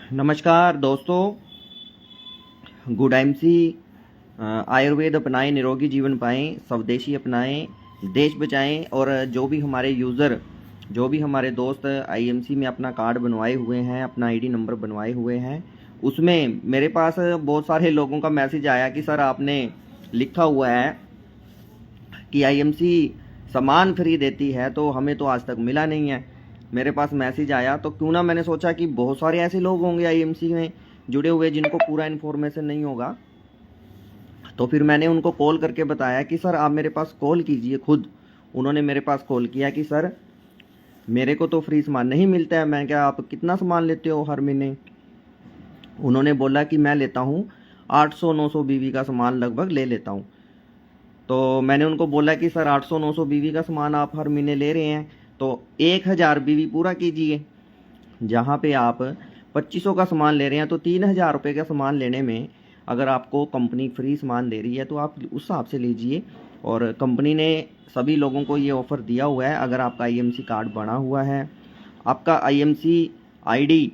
नमस्कार दोस्तों। Good MC. Ayurveda अपनाएं, निरोगी जीवन पाएं, स्वदेशी अपनाएं, देश बचाएं। और जो भी हमारे यूज़र, जो भी हमारे दोस्त आईएमसी में अपना कार्ड बनवाए हुए हैं, अपना आईडी नंबर बनवाए हुए हैं, उसमें मेरे पास बहुत सारे लोगों का मैसेज आया कि सर आपने लिखा हुआ है कि आईएमसी सामान फ्री देती है, तो हमें तो आज तक मिला नहीं है। मेरे पास मैसेज आया तो क्यों ना, मैंने सोचा कि बहुत सारे ऐसे लोग होंगे आईएमसी में जुड़े हुए जिनको पूरा इन्फॉर्मेशन नहीं होगा। तो फिर मैंने उनको कॉल करके बताया कि सर आप मेरे पास कॉल कीजिए खुद। उन्होंने मेरे पास कॉल किया कि सर मेरे को तो फ्री सामान नहीं मिलता है। मैं क्या, आप कितना सामान लेते हो हर महीने? उन्होंने बोला कि मैं लेता हूँ 800-900 बीवी का सामान लगभग ले लेता हूँ। तो मैंने उनको बोला कि सर 800-900 बीवी का सामान आप हर महीने ले रहे हैं, तो 1000 बीवी पूरा कीजिए। जहाँ पे आप 2500 का सामान ले रहे हैं, तो 3000 रुपये का सामान लेने में अगर आपको कंपनी फ्री सामान दे रही है तो आप उस हिसाब से लीजिए। और कंपनी ने सभी लोगों को ये ऑफ़र दिया हुआ है, अगर आपका आईएमसी कार्ड बना हुआ है, आपका आईएमसी आईडी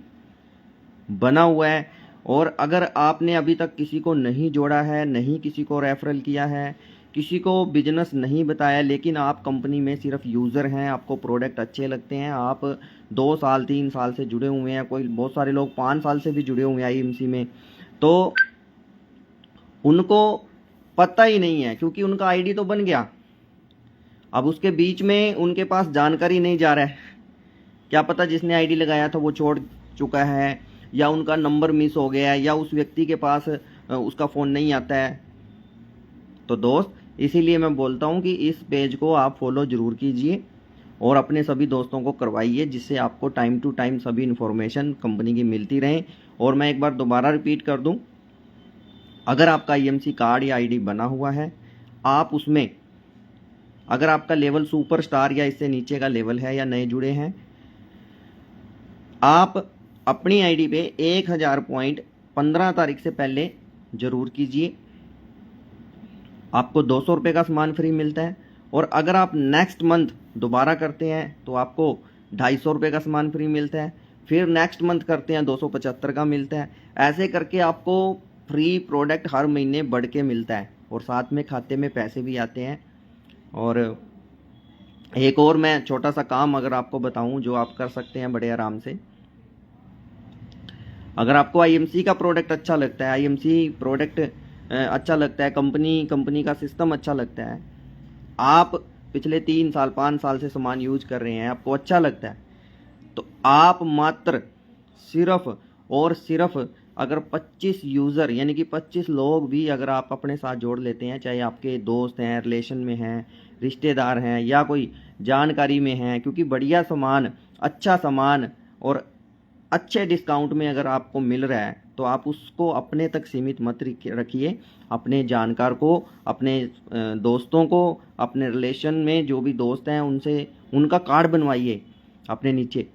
बना हुआ है, और अगर आपने अभी तक किसी को नहीं जोड़ा है, नहीं किसी को रेफरल किया है, किसी को बिजनेस नहीं बताया, लेकिन आप कंपनी में सिर्फ यूज़र हैं, आपको प्रोडक्ट अच्छे लगते हैं, आप 2 साल 3 साल से जुड़े हुए हैं, कोई बहुत सारे लोग 5 साल से भी जुड़े हुए हैं आईएमसी में, तो उनको पता ही नहीं है क्योंकि उनका आईडी तो बन गया। अब उसके बीच में उनके पास जानकारी नहीं जा रहा है, क्या पता जिसने आईडी लगाया था वो छोड़ चुका है, या उनका नंबर मिस हो गया है, या उस व्यक्ति के पास उसका फ़ोन नहीं आता है। तो दोस्त, इसीलिए मैं बोलता हूँ कि इस पेज को आप फॉलो ज़रूर कीजिए और अपने सभी दोस्तों को करवाइए, जिससे आपको टाइम टू टाइम सभी इन्फॉर्मेशन कंपनी की मिलती रहे। और मैं एक बार दोबारा रिपीट कर दूँ, अगर आपका आईएमसी कार्ड या आईडी बना हुआ है, आप उसमें अगर आपका लेवल सुपर स्टार या इससे नीचे का लेवल है या नए जुड़े हैं, आप अपनी आईडी पे 1000 पॉइंट 15 तारीख से पहले ज़रूर कीजिए। आपको 200 रुपये का सामान फ्री मिलता है। और अगर आप नेक्स्ट मंथ दोबारा करते हैं तो आपको 250 रुपये का सामान फ्री मिलता है। फिर नेक्स्ट मंथ करते हैं 275 का मिलता है। ऐसे करके आपको फ्री प्रोडक्ट हर महीने बढ़ के मिलता है, और साथ में खाते में पैसे भी आते हैं। और एक और मैं छोटा सा काम अगर आपको बताऊं जो आप कर सकते हैं बड़े आराम से। अगर आपको आईएमसी का प्रोडक्ट अच्छा लगता है, आईएमसी प्रोडक्ट अच्छा लगता है, कंपनी का सिस्टम अच्छा लगता है, आप पिछले 3 साल 5 साल से सामान यूज कर रहे हैं, आपको अच्छा लगता है, तो आप मात्र सिर्फ और सिर्फ अगर 25 यूज़र यानी कि 25 लोग भी अगर आप अपने साथ जोड़ लेते हैं, चाहे आपके दोस्त हैं, रिलेशन में हैं, रिश्तेदार हैं, या कोई जानकारी में हैं, क्योंकि बढ़िया सामान, अच्छा सामान और अच्छे डिस्काउंट में अगर आपको मिल रहा है तो आप उसको अपने तक सीमित मत रखिए। अपने जानकार को, अपने दोस्तों को, अपने रिलेशन में जो भी दोस्त हैं उनसे उनका कार्ड बनवाइए। अपने नीचे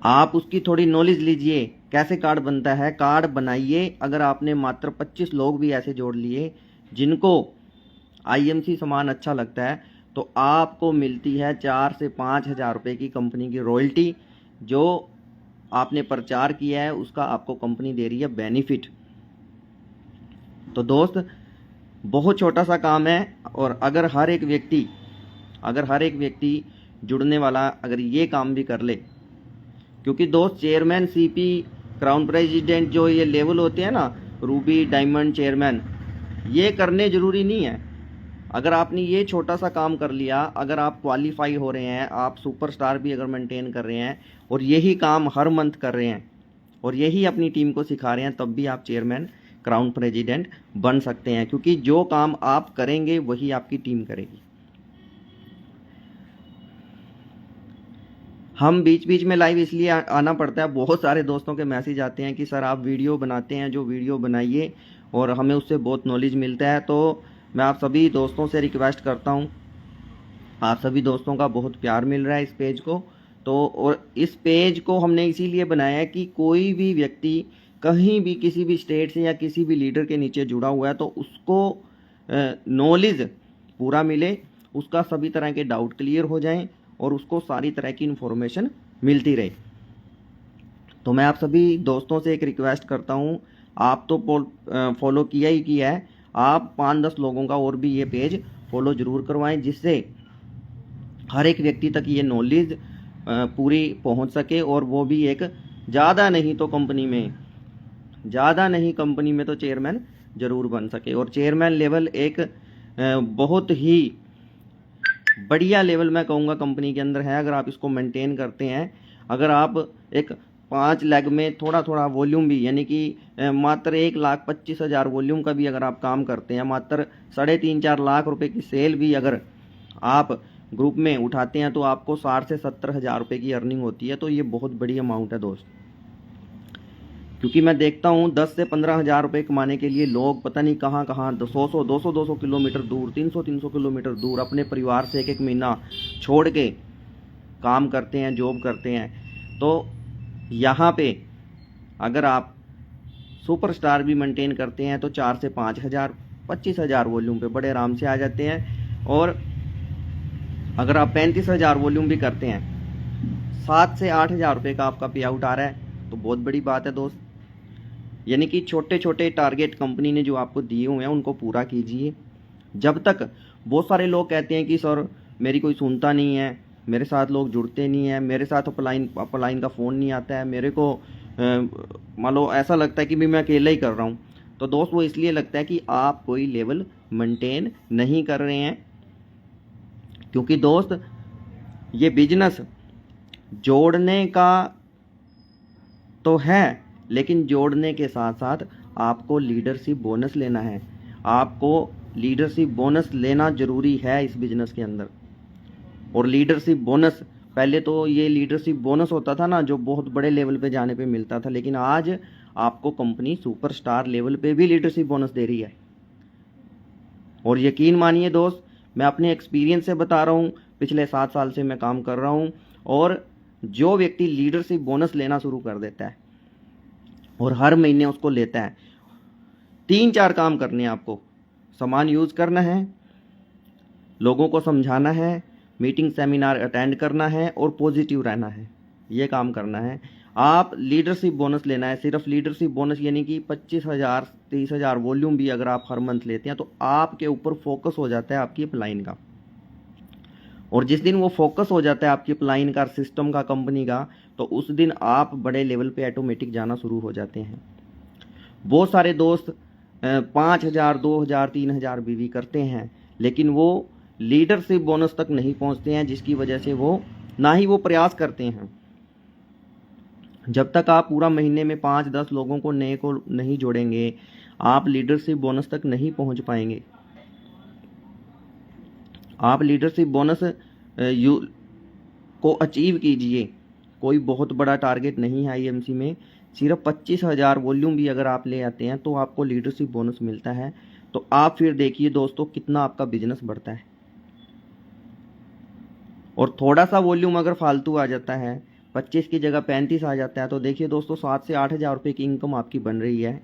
आप उसकी थोड़ी नॉलेज लीजिए, कैसे कार्ड बनता है, कार्ड बनाइए। अगर आपने मात्र 25 लोग भी ऐसे जोड़ लिए जिनको आईएमसी सामान अच्छा लगता है, तो आपको मिलती है 4 से 5 हज़ार रुपये की कंपनी की रॉयल्टी। जो आपने प्रचार किया है उसका आपको कंपनी दे रही है बेनिफिट। तो दोस्त, बहुत छोटा सा काम है, और अगर हर एक व्यक्ति जुड़ने वाला अगर ये काम भी कर ले, क्योंकि दोस्त चेयरमैन, सीपी, क्राउन प्रेसिडेंट, जो ये लेवल होते हैं ना, रूबी, डायमंड, चेयरमैन, ये करने ज़रूरी नहीं है। अगर आपने ये छोटा सा काम कर लिया, अगर आप क्वालिफाई हो रहे हैं, आप सुपरस्टार भी अगर मेंटेन कर रहे हैं और यही काम हर मंथ कर रहे हैं और यही अपनी टीम को सिखा रहे हैं, तब भी आप चेयरमैन, क्राउन प्रेसिडेंट बन सकते हैं, क्योंकि जो काम आप करेंगे वही आपकी टीम करेगी। हम बीच बीच में लाइव इसलिए आना पड़ता है, बहुत सारे दोस्तों के मैसेज आते हैं कि सर आप वीडियो बनाते हैं, जो वीडियो बनाइए, और हमें उससे बहुत नॉलेज मिलता है। तो मैं आप सभी दोस्तों से रिक्वेस्ट करता हूं, आप सभी दोस्तों का बहुत प्यार मिल रहा है इस पेज को, तो और इस पेज को हमने इसीलिए बनाया है कि कोई भी व्यक्ति कहीं भी किसी भी स्टेट से या किसी भी लीडर के नीचे जुड़ा हुआ है तो उसको नॉलेज पूरा मिले, उसका सभी तरह के डाउट क्लियर हो जाएं और उसको सारी तरह की इन्फॉर्मेशन मिलती रहे। तो मैं आप सभी दोस्तों से एक रिक्वेस्ट करता हूँ, आप तो फॉलो किया ही किया है, आप 5-10 लोगों का और भी ये पेज फॉलो ज़रूर करवाएं, जिससे हर एक व्यक्ति तक ये नॉलेज पूरी पहुंच सके, और वो भी एक ज़्यादा नहीं तो चेयरमैन ज़रूर बन सके। और चेयरमैन लेवल एक बहुत ही बढ़िया लेवल मैं कहूँगा कंपनी के अंदर है। अगर आप इसको मेंटेन करते हैं, अगर आप एक 5 लेग में थोड़ा थोड़ा वॉल्यूम भी, यानी कि मात्र 1,25,000 वॉल्यूम का भी अगर आप काम करते हैं, मात्र 3.5-4 लाख रुपए की सेल भी अगर आप ग्रुप में उठाते हैं, तो आपको 60 से 70 हज़ार रुपये की अर्निंग होती है। तो ये बहुत बड़ी अमाउंट है दोस्त, क्योंकि मैं देखता हूँ 10 से 15 हज़ार रुपये कमाने के लिए लोग पता नहीं कहाँ 200 किलोमीटर दूर, 300 किलोमीटर दूर अपने परिवार से एक महीना छोड़ के काम करते हैं, जॉब करते हैं। तो यहाँ पे अगर आप सुपरस्टार भी मेंटेन करते हैं तो 4 से 5 हज़ार, 25 हज़ार वॉल्यूम पे बड़े आराम से आ जाते हैं। और अगर आप 35 हज़ार वॉल्यूम भी करते हैं, 7 से 8 हज़ार रुपये का आपका पे आउट आ रहा है, तो बहुत बड़ी बात है दोस्त। यानी कि छोटे छोटे टारगेट कंपनी ने जो आपको दिए हुए हैं उनको पूरा कीजिए। जब तक बहुत सारे लोग कहते हैं कि सर मेरी कोई सुनता नहीं है, मेरे साथ लोग जुड़ते नहीं हैं, मेरे साथ अपलाइन का फ़ोन नहीं आता है, मेरे को मान लो ऐसा लगता है कि भी मैं अकेला ही कर रहा हूँ, तो दोस्त वो इसलिए लगता है कि आप कोई लेवल मेंटेन नहीं कर रहे हैं। क्योंकि दोस्त ये बिजनेस जोड़ने का तो है, लेकिन जोड़ने के साथ साथ आपको लीडरशिप बोनस लेना है। आपको लीडरशिप बोनस लेना ज़रूरी है इस बिज़नेस के अंदर। और लीडरशिप बोनस, पहले तो ये लीडरशिप बोनस होता था ना, जो बहुत बड़े लेवल पे जाने पे मिलता था, लेकिन आज आपको कंपनी सुपरस्टार लेवल पे भी लीडरशिप बोनस दे रही है। और यकीन मानिए दोस्त, मैं अपने एक्सपीरियंस से बता रहा हूँ, पिछले 7 साल से मैं काम कर रहा हूँ। और जो व्यक्ति लीडरशिप बोनस लेना शुरू कर देता है और हर महीने उसको लेता है, 3-4 काम करने हैं आपको। सामान यूज़ करना है, लोगों को समझाना है, मीटिंग सेमिनार अटेंड करना है और पॉजिटिव रहना है। ये काम करना है। आप लीडरशिप बोनस लेना है, सिर्फ लीडरशिप बोनस, यानी कि 25,000 30,000 वॉल्यूम भी अगर आप हर मंथ लेते हैं, तो आपके ऊपर फोकस हो जाता है आपकी अपलाइन का। और जिस दिन वो फोकस हो जाता है आपकी अपलाइन का, सिस्टम का, कंपनी का, तो उस दिन आप बड़े लेवल पे ऑटोमेटिक जाना शुरू हो जाते हैं। बहुत सारे दोस्त 5,000 2,000 3,000 बीवी करते हैं, लेकिन वो लीडरशिप बोनस तक नहीं पहुंचते हैं, जिसकी वजह से वो ना ही वो प्रयास करते हैं। जब तक आप पूरा महीने में 5-10 लोगों को नए को नहीं जोड़ेंगे, आप लीडरशिप बोनस तक नहीं पहुंच पाएंगे। आप लीडरशिप बोनस को अचीव कीजिए। कोई बहुत बड़ा टारगेट नहीं है आईएमसी में, सिर्फ 25,000 वॉल्यूम भी अगर आप ले आते हैं तो आपको लीडरशिप बोनस मिलता है। तो आप फिर देखिए दोस्तों कितना आपका बिजनेस बढ़ता है। और थोड़ा सा वॉल्यूम अगर फालतू आ जाता है, 25 की जगह 35 आ जाता है, तो देखिए दोस्तों 7 से 8 हज़ार रुपये की इनकम आपकी बन रही है।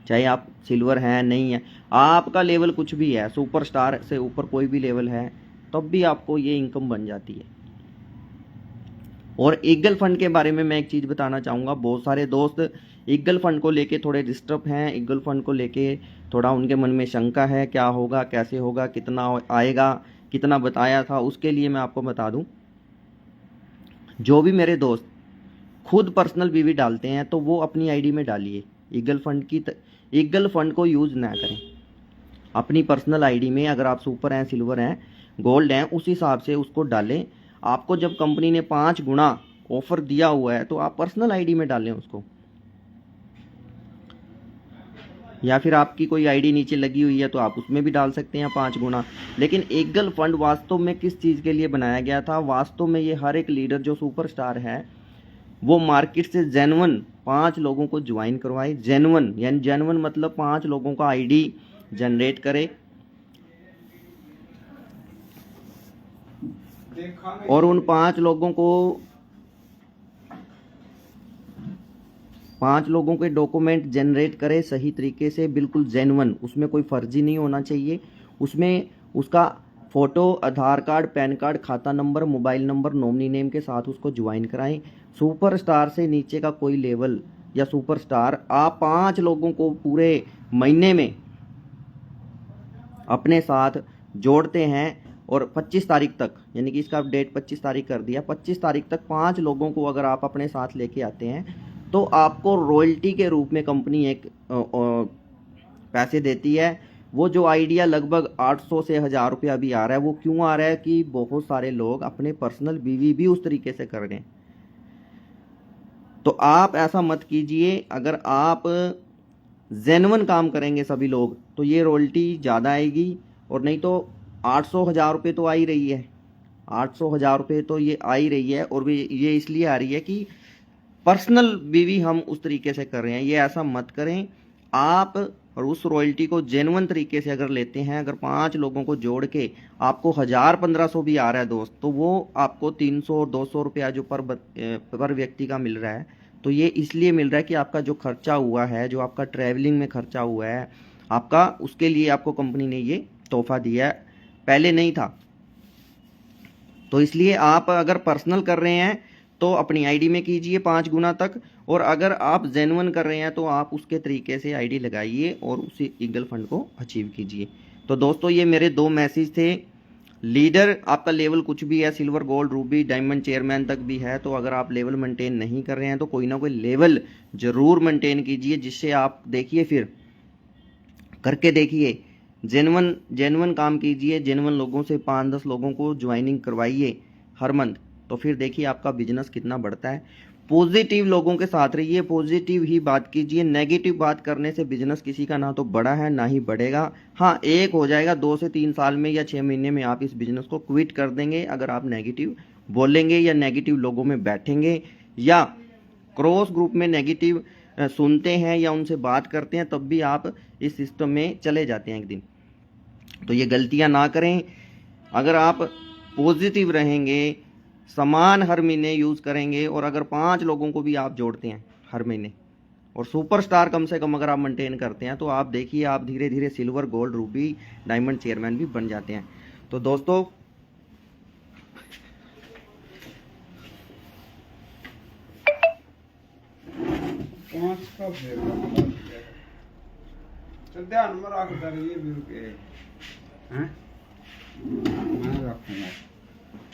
चाहे आप सिल्वर हैं नहीं है, आपका लेवल कुछ भी है, सुपरस्टार से ऊपर कोई भी लेवल है, तब भी आपको ये इनकम बन जाती है। और ईगल फंड के बारे में मैं एक चीज़ बताना चाहूँगा। बहुत सारे दोस्त ईगल फंड को लेके थोड़े डिस्टर्ब हैं, ईगल फंड को लेके थोड़ा उनके मन में शंका है, क्या होगा, कैसे होगा, कितना आएगा, कितना बताया था। उसके लिए मैं आपको बता दूं, जो भी मेरे दोस्त खुद पर्सनल बीवी डालते हैं तो वो अपनी आईडी में डालिए। ईगल फंड को यूज़ ना करें अपनी पर्सनल आईडी में। अगर आप सुपर हैं, सिल्वर हैं, गोल्ड हैं, उस हिसाब से उसको डालें। आपको जब कंपनी ने 5 गुना ऑफर दिया हुआ है तो आप पर्सनल आईडी में डालें उसको, या फिर आपकी कोई आईडी नीचे लगी हुई है तो आप उसमें भी डाल सकते हैं 5 गुना। लेकिन ईगल फंड वास्तव में किस चीज़ के लिए बनाया गया था? वास्तव में ये हर एक लीडर जो सुपरस्टार है वो मार्केट से जेन्युइन 5 लोगों को ज्वाइन करवाए। जेन्युइन यानी जेन्युइन मतलब 5 लोगों का आईडी जनरेट करे और उन 5 लोगों के डॉक्यूमेंट जनरेट करे सही तरीके से, बिल्कुल जेन्युइन। उसमें कोई फर्जी नहीं होना चाहिए, उसमें उसका फ़ोटो, आधार कार्ड, पैन कार्ड, खाता number, mobile number, nominee name के साथ उसको ज्वाइन कराएं। सुपरस्टार से नीचे का कोई लेवल या सुपरस्टार आप 5 लोगों को पूरे महीने में अपने साथ जोड़ते हैं और 25 तारीख तक, यानी कि इसका डेट 25 तारीख कर दिया, 25 तारीख तक 5 लोगों को अगर आप अपने साथ लेके आते हैं तो आपको रॉयल्टी के रूप में कंपनी एक पैसे देती है। वो जो आइडिया लगभग 800 से 1000 रुपया भी आ रहा है, वो क्यों आ रहा है कि बहुत सारे लोग अपने पर्सनल बीवी भी उस तरीके से कर रहे हैं। तो आप ऐसा मत कीजिए। अगर आप जेन्युइन काम करेंगे सभी लोग तो ये रॉयल्टी ज़्यादा आएगी, और नहीं तो 800-1000 रुपये तो आ ही रही है, 800-1000 रुपये तो ये आ ही रही है। और भी ये इसलिए आ रही है कि पर्सनल बीवी हम उस तरीके से कर रहे हैं। ये ऐसा मत करें आप। और उस रॉयल्टी को जेन्युइन तरीके से अगर लेते हैं, अगर 5 लोगों को जोड़ के आपको 1000-1500 भी आ रहा है दोस्त, तो वो आपको 300-200 रुपया जो पर व्यक्ति का मिल रहा है, तो ये इसलिए मिल रहा है कि आपका जो खर्चा हुआ है, जो आपका ट्रैवलिंग में खर्चा हुआ है आपका, उसके लिए आपको कंपनी ने ये तोहफा दिया है, पहले नहीं था। तो इसलिए आप अगर पर्सनल कर रहे हैं तो अपनी आईडी में कीजिए 5 गुना तक, और अगर आप जेन्युइन कर रहे हैं तो आप उसके तरीके से आईडी लगाइए और उसी ईगल फंड को अचीव कीजिए। तो दोस्तों ये मेरे 2 मैसेज थे। लीडर आपका लेवल कुछ भी है, silver, gold, Ruby, diamond, chairman तक भी है, तो अगर आप लेवल मेंटेन नहीं कर रहे हैं तो कोई ना कोई लेवल जरूर मेंटेन कीजिए, जिससे आप देखिए, फिर करके देखिए, जेन्युइन काम कीजिए, जेन्युइन लोगों से 5-10 लोगों को ज्वाइनिंग करवाइए हर मंथ, तो फिर देखिए आपका बिजनेस कितना बढ़ता है। पॉजिटिव लोगों के साथ रहिए, पॉजिटिव ही बात कीजिए। नेगेटिव बात करने से बिजनेस किसी का ना तो बड़ा है ना ही बढ़ेगा। हाँ, एक हो जाएगा 2 से 3 साल में या 6 महीने में आप इस बिजनेस को क्विट कर देंगे अगर आप नेगेटिव बोलेंगे या नेगेटिव लोगों में बैठेंगे या क्रॉस ग्रुप में नेगेटिव सुनते हैं या उनसे बात करते हैं, तब भी आप इस सिस्टम में चले जाते हैं एक दिन। तो ये गलतियां ना करें। अगर आप पॉजिटिव रहेंगे, सामान हर महीने यूज़ करेंगे, और अगर 5 लोगों को भी आप जोड़ते हैं हर महीने, और सुपरस्टार कम से कम अगर आप मेंटेन करते हैं, तो आप देखिए आप धीरे धीरे silver, gold, Ruby, diamond, chairman भी बन जाते हैं। तो दोस्तों ध्यान में रखता रहिए बिल के हैं, मैं रखूंगा।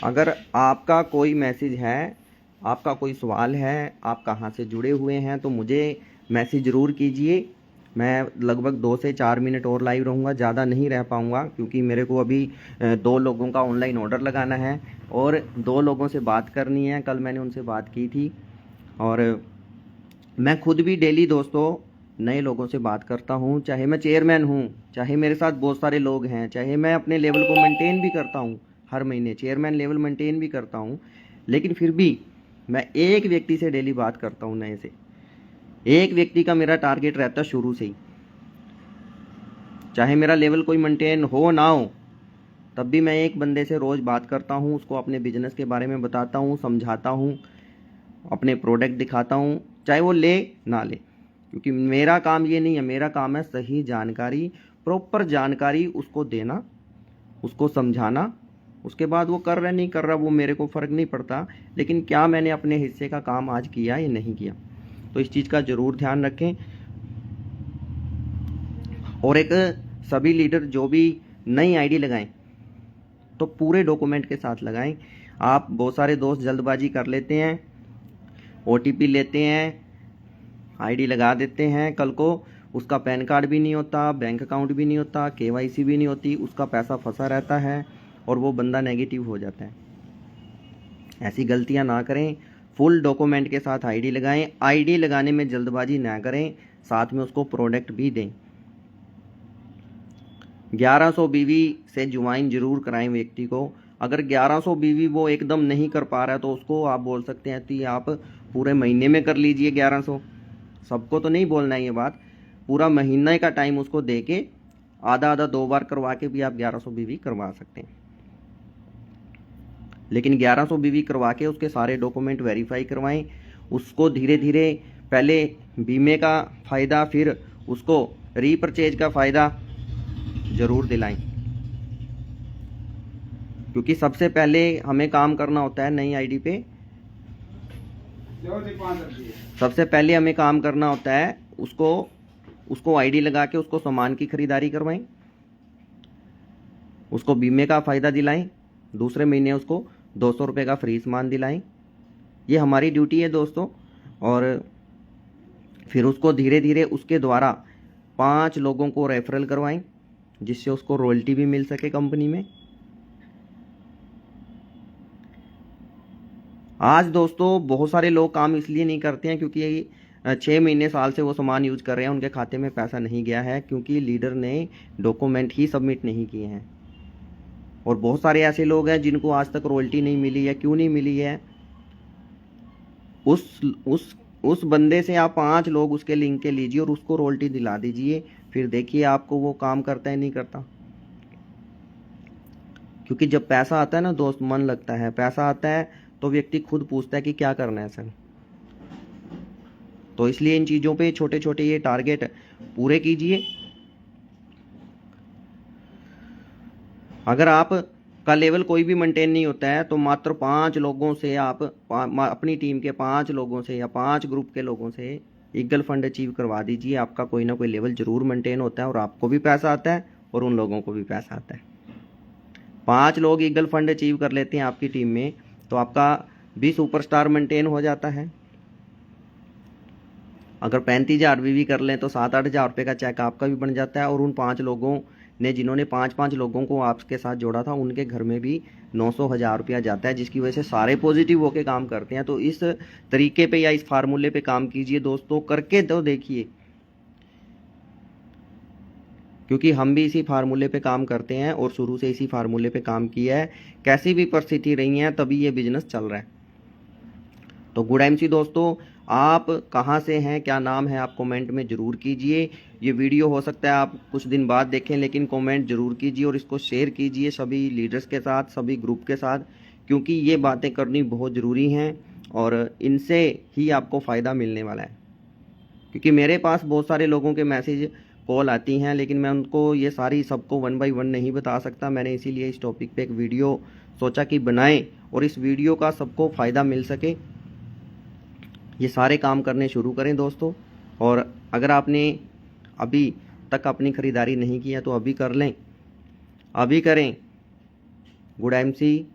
अगर आपका कोई मैसेज है, आपका कोई सवाल है, आप कहाँ से जुड़े हुए हैं, तो मुझे मैसेज ज़रूर कीजिए। मैं लगभग 2 से 4 मिनट और लाइव रहूँगा, ज़्यादा नहीं रह पाऊँगा, क्योंकि मेरे को अभी 2 लोगों का ऑनलाइन ऑर्डर लगाना है और 2 लोगों से बात करनी है। कल मैंने उनसे बात की थी, और मैं खुद भी डेली दोस्तों नए लोगों से बात करता हूँ, चाहे मैं चेयरमैन हूँ, चाहे मेरे साथ बहुत सारे लोग हैं, चाहे मैं अपने लेवल को मेंटेन भी करता हूँ, हर महीने चेयरमैन लेवल मेंटेन भी करता हूँ, लेकिन फिर भी मैं एक व्यक्ति से डेली बात करता हूँ, नए से। एक व्यक्ति का मेरा टारगेट रहता है शुरू से ही, चाहे मेरा लेवल कोई मेंटेन हो ना हो, तब भी मैं एक बंदे से रोज़ बात करता हूँ, उसको अपने बिजनेस के बारे में बताता हूँ, समझाता हूँ, अपने प्रोडक्ट दिखाता हूँ, चाहे वो ले ना ले, क्योंकि मेरा काम ये नहीं है। मेरा काम है सही जानकारी, प्रॉपर जानकारी उसको देना, उसको समझाना। उसके बाद वो कर रहा नहीं कर रहा वो मेरे को फ़र्क नहीं पड़ता, लेकिन क्या मैंने अपने हिस्से का काम आज किया या नहीं किया, तो इस चीज़ का ज़रूर ध्यान रखें। और एक सभी लीडर जो भी नई आईडी लगाएं तो पूरे डॉक्यूमेंट के साथ लगाएं। आप बहुत सारे दोस्त जल्दबाजी कर लेते हैं, OTP लेते हैं, आईडी लगा देते हैं, कल को उसका पैन कार्ड भी नहीं होता, बैंक अकाउंट भी नहीं होता, KYC भी नहीं होती, उसका पैसा फंसा रहता है और वो बंदा नेगेटिव हो जाता है। ऐसी गलतियां ना करें, फुल डॉक्यूमेंट के साथ आईडी लगाएं। आईडी लगाने में जल्दबाजी ना करें, साथ में उसको प्रोडक्ट भी दें। 1100 बीवी से ज्वाइन जरूर कराएं व्यक्ति को। अगर 1100 बीवी वो एकदम नहीं कर पा रहा है तो उसको आप बोल सकते हैं कि आप पूरे महीने में कर लीजिए 1100। सबको तो नहीं बोलना है ये बात, पूरा महीने का टाइम उसको दे के आधा 2 बार करवा के भी आप 1100 बीवी करवा सकते हैं। लेकिन 1100 बीवी करवा के उसके सारे डॉक्यूमेंट वेरीफाई करवाएं। उसको धीरे धीरे पहले बीमे का फ़ायदा, फिर उसको रीपरचेज का फ़ायदा ज़रूर दिलाएं। क्योंकि सबसे पहले हमें काम करना होता है नई आईडी पे। सबसे पहले हमें काम करना होता है उसको आईडी लगा के उसको सामान की खरीदारी करवाएं, उसको बीमे का फ़ायदा दिलाएं, दूसरे महीने उसको 200 रुपये का फ्री सामान दिलाएं। ये हमारी ड्यूटी है दोस्तों। और फिर उसको धीरे धीरे उसके द्वारा 5 लोगों को रेफरल करवाएं, जिससे उसको रॉयल्टी भी मिल सके कंपनी में। आज दोस्तों बहुत सारे लोग काम इसलिए नहीं करते हैं क्योंकि 6 महीने साल से वो सामान यूज कर रहे हैं, उनके खाते में पैसा नहीं गया है क्योंकि लीडर ने डॉक्यूमेंट ही सबमिट नहीं किए हैं। और बहुत सारे ऐसे लोग हैं जिनको आज तक रॉयल्टी नहीं मिली है। क्यों नहीं मिली है? उस बंदे से आप 5 लोग उसके लिंक के लीजिए और उसको रॉयल्टी दिला दीजिए, फिर देखिए आपको वो काम करता है नहीं करता। क्योंकि जब पैसा आता है ना दोस्त, मन लगता है। पैसा आता है तो व्यक्ति खुद पूछता है कि क्या करना है सर। तो इसलिए इन चीज़ों पे छोटे छोटे ये टारगेट पूरे कीजिए। अगर आप का लेवल कोई भी मेंटेन नहीं होता है तो मात्र 5 लोगों से आप अपनी टीम के 5 लोगों से या 5 ग्रुप के लोगों से ईगल फंड अचीव करवा दीजिए। आपका कोई ना कोई लेवल जरूर मेंटेन होता है और आपको भी पैसा आता है और उन लोगों को भी पैसा आता है। 5 लोग ईगल फंड अचीव कर लेते हैं आपकी टीम में तो आपका भी सुपरस्टार मेंटेन हो जाता है। अगर 35,000 भी कर लें तो 7-8 हज़ार रुपये का चेक आपका भी बन जाता है। और उन 5 लोगों ने जिन्होंने 5-5 लोगों को आपके साथ जोड़ा था उनके घर में भी 900,000 रुपया जाता है, जिसकी वजह से सारे पॉजिटिव होके काम करते हैं। तो इस तरीके पे या इस फार्मूले पे काम कीजिए दोस्तों, करके तो देखिए, क्योंकि हम भी इसी फार्मूले पे काम करते हैं और शुरू से इसी फार्मूले पे काम किया है। कैसी भी परिस्थिति रही है तभी ये बिजनेस चल रहा है। तो गुड एमसी दोस्तों, आप कहाँ से हैं, क्या नाम है, आप कमेंट में ज़रूर कीजिए। ये वीडियो हो सकता है आप कुछ दिन बाद देखें, लेकिन कमेंट ज़रूर कीजिए और इसको शेयर कीजिए सभी लीडर्स के साथ, सभी ग्रुप के साथ, क्योंकि ये बातें करनी बहुत ज़रूरी हैं और इनसे ही आपको फ़ायदा मिलने वाला है। क्योंकि मेरे पास बहुत सारे लोगों के मैसेज कॉल आती हैं, लेकिन मैं उनको ये सारी सबको 1 बाय 1 नहीं बता सकता। मैंने इसीलिए इस टॉपिक पे एक वीडियो सोचा कि बनाएं और इस वीडियो का सबको फ़ायदा मिल सके। ये सारे काम करने शुरू करें दोस्तों। और अगर आपने अभी तक अपनी ख़रीदारी नहीं की है तो अभी कर लें, अभी करें। Good MC